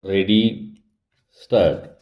Ready, start.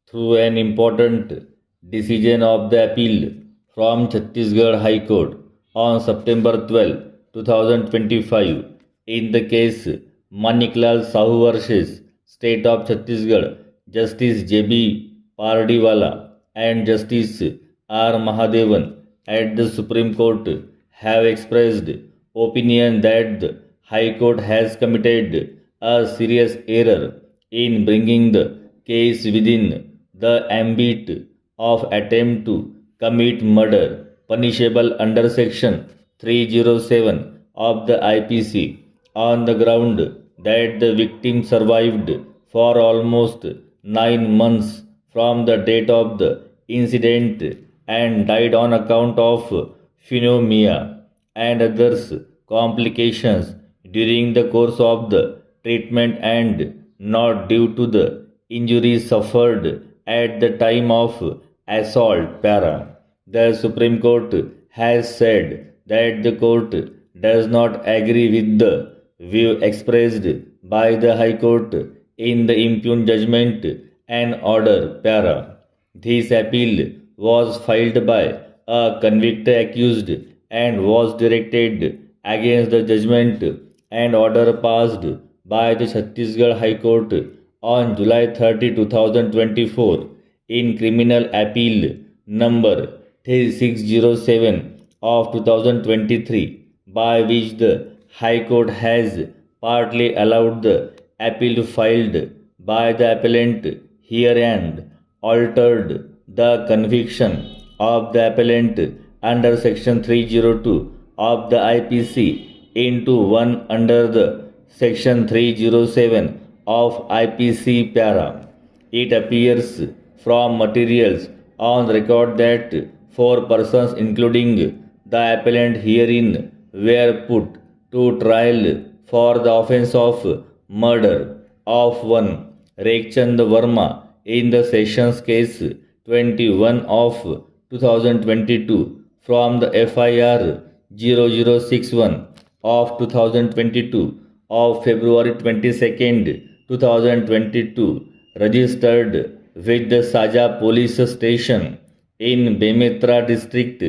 Through an important decision of the appeal from Chhattisgarh High Court on September 12, 2025, in the case Maniklal Sahu versus State of Chhattisgarh, Justice J.B. Pardiwala and Justice R. Mahadevan at the Supreme Court have expressed opinion that the High Court has committed a serious error in bringing the case within the ambit of attempt to commit murder, punishable under Section 307 of the IPC, on the ground that the victim survived for almost 9 months from the date of the incident and died on account of pneumonia and others complications during the course of the treatment and not due to the injuries suffered at the time of assault. The Supreme Court has said that the court does not agree with the view expressed by the High Court in the impugned judgment and order. This appeal was filed by a convicted accused and was directed against the judgment and order passed by the Chhattisgarh High Court on July 30, 2024 in criminal appeal number 3607 of 2023, by which the High Court has partly allowed the appeal filed by the appellant here and altered the conviction of the appellant under Section 302 of the IPC into one under the Section 307 of IPC. It appears from materials on record that 4 persons, including the appellant herein, were put to trial for the offence of murder of one Rekchand Verma in the Sessions Case 21 of 2022 from the FIR 0061 of 2022 of February 22nd, 2022, registered with the Saja Police Station in Bemetra District,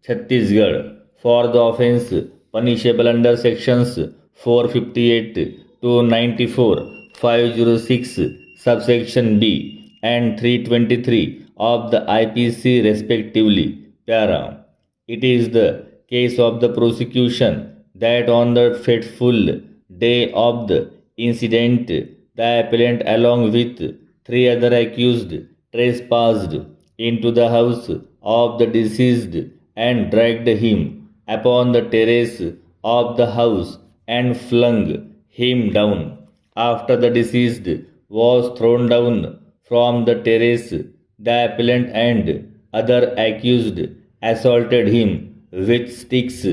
Chhattisgarh, for the offence punishable under Sections 458 to 94, 506, subsection B, and 323 of the IPC, respectively. It is the case of the prosecution that on the fateful day of the incident, the appellant, along with 3 other accused, trespassed into the house of the deceased and dragged him upon the terrace of the house and flung him down. After the deceased was thrown down from the terrace, the appellant and other accused assaulted him with sticks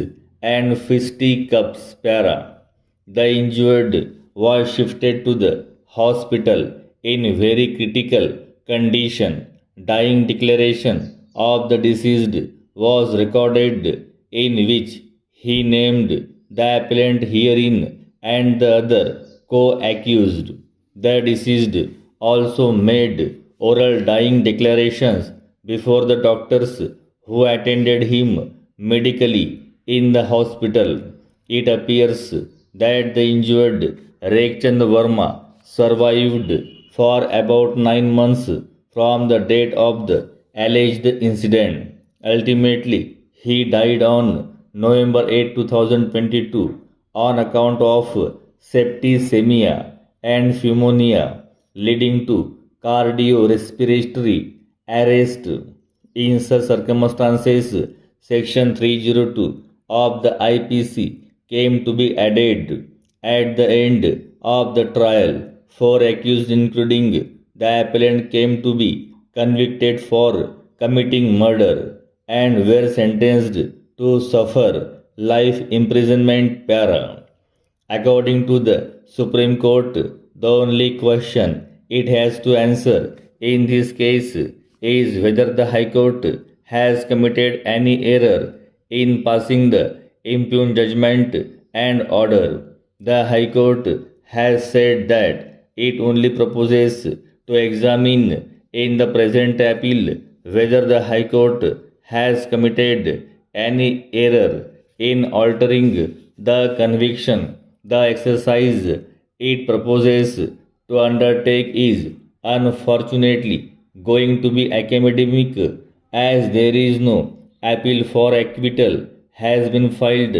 and fisticuffs. The injured was shifted to the hospital in very critical condition. Dying declaration of the deceased was recorded, in which he named the appellant herein and the other co-accused. The deceased also made oral dying declarations before the doctors who attended him medically in the hospital. It appears that the injured Rekchand Verma survived for about 9 months from the date of the alleged incident. Ultimately, he died on November 8, 2022, on account of septicemia and pneumonia leading to cardiorespiratory arrest. In such circumstances, Section 302 of the IPC came to be added. At the end of the trial, 4 accused, including the appellant, came to be convicted for committing murder and were sentenced to suffer life imprisonment. According to the Supreme Court, the only question it has to answer in this case is whether the High Court has committed any error in passing the impugned judgment and order. The High Court has said that it only proposes to examine in the present appeal whether the High Court has committed any error in altering the conviction. The exercise it proposes to undertake is unfortunately going to be academic, as there is no appeal for acquittal has been filed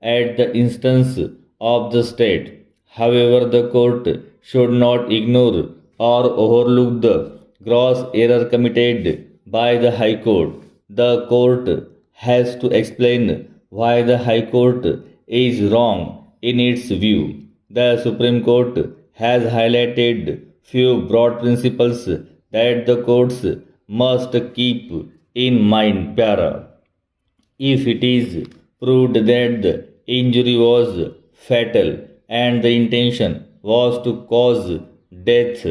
at the instance of the state. However, the court should not ignore or overlook the gross error committed by the High Court. The court has to explain why the High Court is wrong in its view. The Supreme Court has highlighted few broad principles that the courts must keep in mind. Para. If it is proved that the injury was fatal and the intention was to cause death,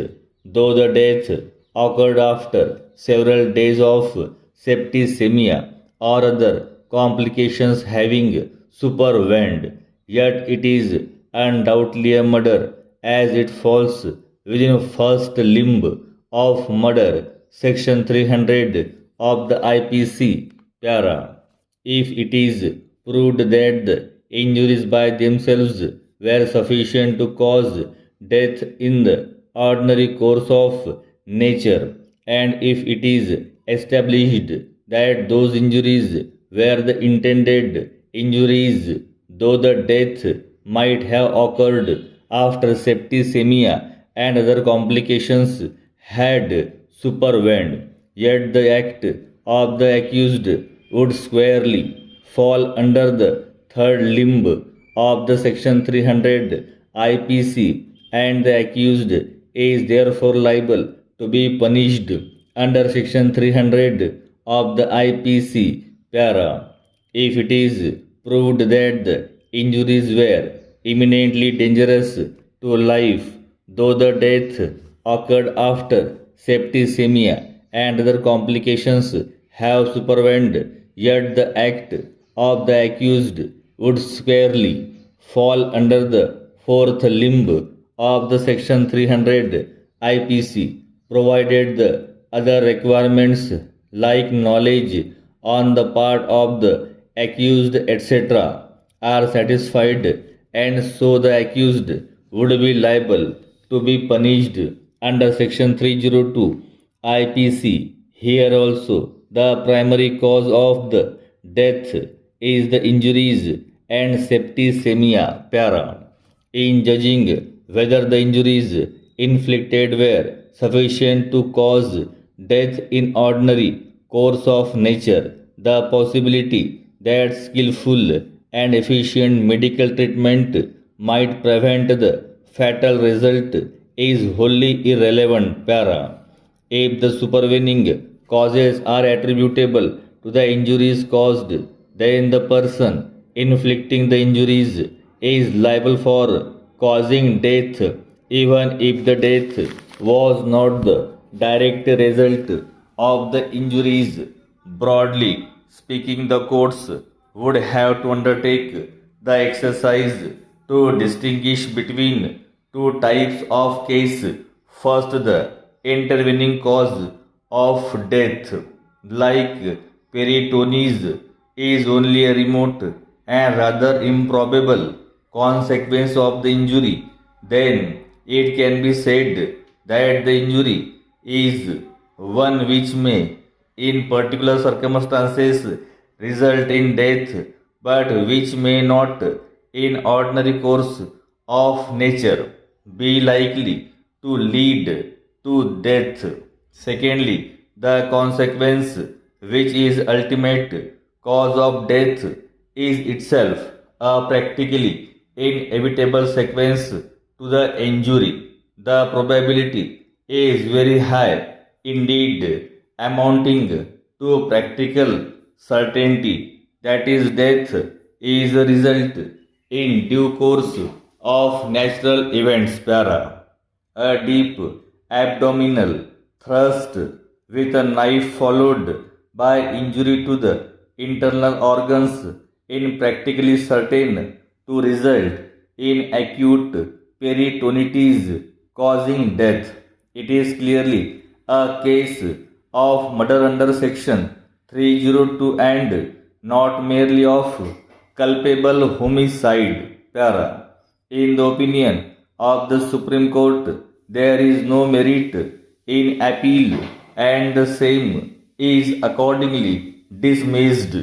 though the death occurred after several days of septicemia or other complications having supervened, yet it is undoubtedly a murder as it falls within first limb of murder, section 300 of the IPC. Para. If it is proved that the injuries by themselves were sufficient to cause death in the ordinary course of nature, and if it is established that those injuries were the intended injuries, though the death might have occurred after septicemia and other complications had supervened, yet the act of the accused would squarely fall under the third limb of the section 300 IPC, and the accused is therefore liable to be punished under section 300 of the IPC. Para. If it is proved that the injuries were imminently dangerous to life, though the death occurred after septicemia and other complications have supervened, yet the act of the accused would squarely fall under the fourth limb of the section 300 IPC, provided the other requirements like knowledge on the part of the accused, etc., are satisfied, and so the accused would be liable to be punished under section 302 IPC. Here also, the primary cause of the death is the injuries and septicemia. Para. In judging whether the injuries inflicted were sufficient to cause death in ordinary course of nature, the possibility that skillful and efficient medical treatment might prevent the fatal result is wholly irrelevant. Para. If the supervening causes are attributable to the injuries caused, then the person inflicting the injuries is liable for causing death, even if the death was not the direct result of the injuries. Broadly speaking, the courts would have to undertake the exercise to distinguish between two types of case. First, the intervening cause of death, like peritonitis, is only a remote and rather improbable consequence of the injury. Then it can be said that the injury is one which may, in particular circumstances, result in death, but which may not, in ordinary course of nature, be likely to lead to death. Secondly, the consequence, which is ultimate cause of death, is itself a practically inevitable sequence to the injury. The probability is very high indeed, amounting to practical certainty, that is, death is a result in due course of natural events. Para. A deep abdominal thrust with a knife followed by injury to the internal organs in practically certain to result in acute peritonitis causing death. It is clearly a case of murder under section 302 and not merely of culpable homicide. Para. In the opinion of the Supreme Court, there is no merit in appeal and the same is accordingly dismissed.